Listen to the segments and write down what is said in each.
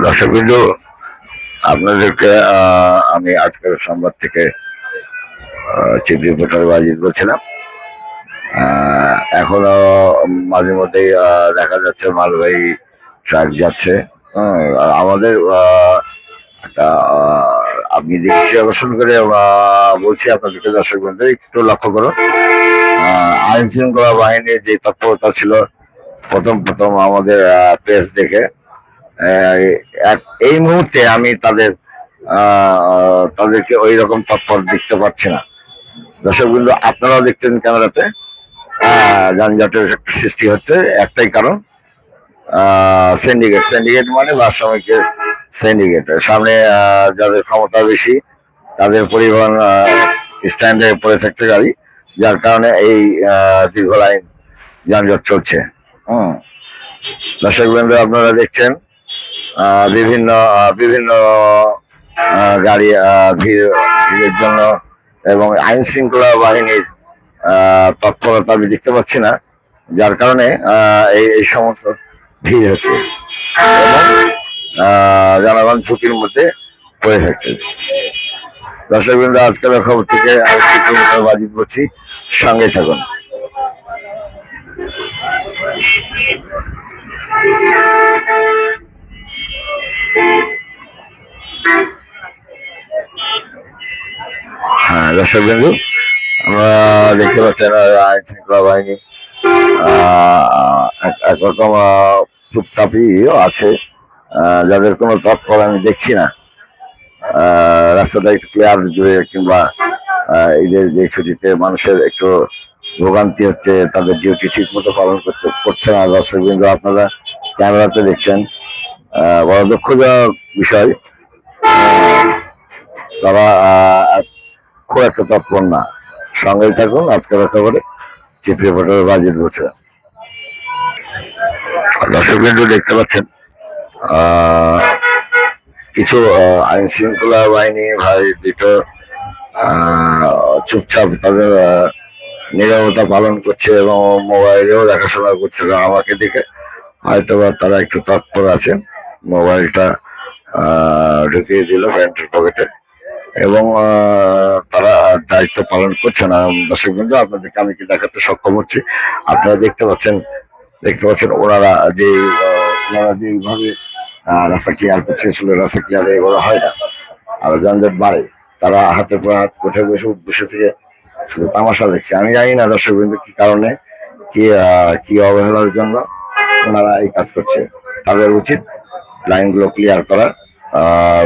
দর্শকবৃন্দ, আপনাদেরকে আমি আজকের সংবাদ থেকে চিফ রিপোর্টার বাজিদ বলছিলাম। এখনো মাঝে মধ্যেই দেখা যাচ্ছে মালবাহী ট্রাক যাচ্ছে। আমাদের একটা আপনি দৃষ্টি আকর্ষণ করে বলছি আপনাদেরকে, দর্শকবৃন্দ একটু লক্ষ্য করুন। আইন শৃঙ্খলা বাহিনীর যে তৎপরতা ছিল প্রথম প্রথম আমাদের প্রেস দেখে, এই মুহূর্তে আমি তাদেরকে ওই রকম তৎপর দেখতে পাচ্ছি না। দর্শকবৃন্দ, আপনারাও দেখছেন ক্যামেরাতে যানজটের একটা সৃষ্টি হচ্ছে। একটাই কারণ, সিন্ডিকেট। সিন্ডিকেট মানে ভারসাম্যিকের সিন্ডিকেট। সামনে যাদের ক্ষমতা বেশি তাদের পরিবহন স্ট্যান্ডে পড়ে থাকছে গাড়ি, যার কারণে এই দীর্ঘ লাইন যানজট চলছে। দর্শকবৃন্দ, আপনারা দেখছেন বিভিন্ন বিভিন্ন গাড়ি ভিড়ের জন্য এবং আইন শৃঙ্খলা বাহিনীর তৎপরতা আমি দেখতে পাচ্ছি না, যার কারণে এই সমস্ত ভিড় হচ্ছে এবং জনগণ ঝুঁকির মধ্যে পড়ে থাকছে। দর্শকবৃন্দ, আজকের খবর থেকে আমি বাজিত বলছি, সঙ্গে থাকুন। হ্যাঁ দর্শকবৃন্দ, আমরা দেখতে পাচ্ছেন আইন শৃঙ্খলা বাহিনী একরকম চুপচাপই আছে, যাদের কোনো তৎপর আমি দেখছি না। রাস্তাটা একটু ক্লিয়ার করে, কিংবা ঈদের যে ছুটিতে মানুষের একটু ভোগান্তি হচ্ছে, তাদের ডিউটি ঠিক মতো পালন করছে না। দর্শকবৃন্দ, আপনারা ক্যামেরাতে দেখছেন, বড় দুঃখজনক বিষয়। তারা খুব একটা তৎপর না। সঙ্গে থাকুন, আজকের খবরে চিফ রিপোর্টার বাজিদ বলছে। দর্শকবৃন্দ, দেখতে পাচ্ছেন কিছু আইন শৃঙ্খলা বাহিনী ভাই দুটো চুপচাপ তাদের নীরবতা পালন করছে এবং মোবাইলেও দেখাশোনা করছে। আমাকে দেখে হয়তো তারা একটু তৎপর আছে, মোবাইলটা ঢুকিয়ে দিল প্যান্টের পকেটে এবং তারা দায়িত্ব পালন করছে না। দর্শকবৃন্দ, আপনাদেরকে আমি কি দেখাতে সক্ষম হচ্ছি, আপনারা দেখতে পাচ্ছেন ওনারা যেভাবে রাস্তা ক্লিয়ার করছে। আসলে রাস্তা ক্লিয়ার এগুলো হয় না, আর যানজট বাড়ে। তারা হাতের পর হাত কোঠে বসে থেকে শুধু তামাশা দেখছে। আমি জানি না দর্শকবৃন্দ কি কারণে, কি অবহেলার জন্য ওনারা এই কাজ করছে। তাদের উচিত লাইনগুলো ক্লিয়ার করা,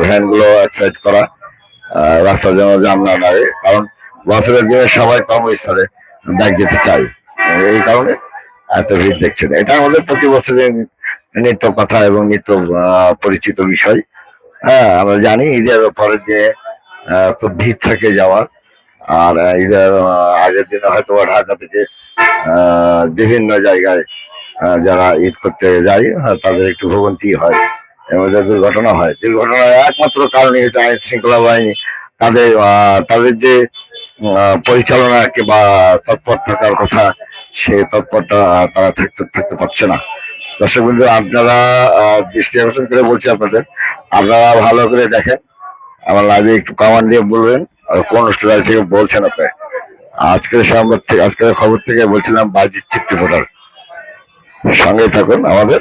ভ্যানগুলো এক সাইড করা, রাস্তা যেন জাম না লাগে। কারণ বছরের দিনে সবাই কর্মস্থলে ব্যাগ যেতে চায়, এই কারণে এত ভিড় দেখছেন। এটা আমাদের প্রতি বছরের নিত্য কথা এবং নিত্য পরিচিত বিষয়। হ্যাঁ, আমরা জানি ঈদের পরের দিনে খুব ভিড় থাকে যাওয়ার, আর ঈদের আগের দিনে হয়তো ঢাকা থেকে বিভিন্ন জায়গায় যারা ঈদ করতে যায় তাদের একটু ভোগান্তি হয় এবং দুর্ঘটনা হয়। দুর্ঘটনার একমাত্র কারণই হচ্ছে আইন শৃঙ্খলা বাহিনী তাদের যে পরিচালনা বা তৎপর থাকার কথা, সেই তৎপরটা তারা থাকতে পারছে না। দর্শকবৃন্দ, আপনারা দৃষ্টি আকর্ষণ করে বলছি আপনারা ভালো করে দেখেন। আমার লাইভে একটু কমান্ড দিয়ে বলবেন কোন স্টুডিও থেকে বলছেন আপনি। আজকের খবর থেকে বলছিলাম বাজিদ চিফ রিপোর্টার। সঙ্গে থাকুন আমাদের।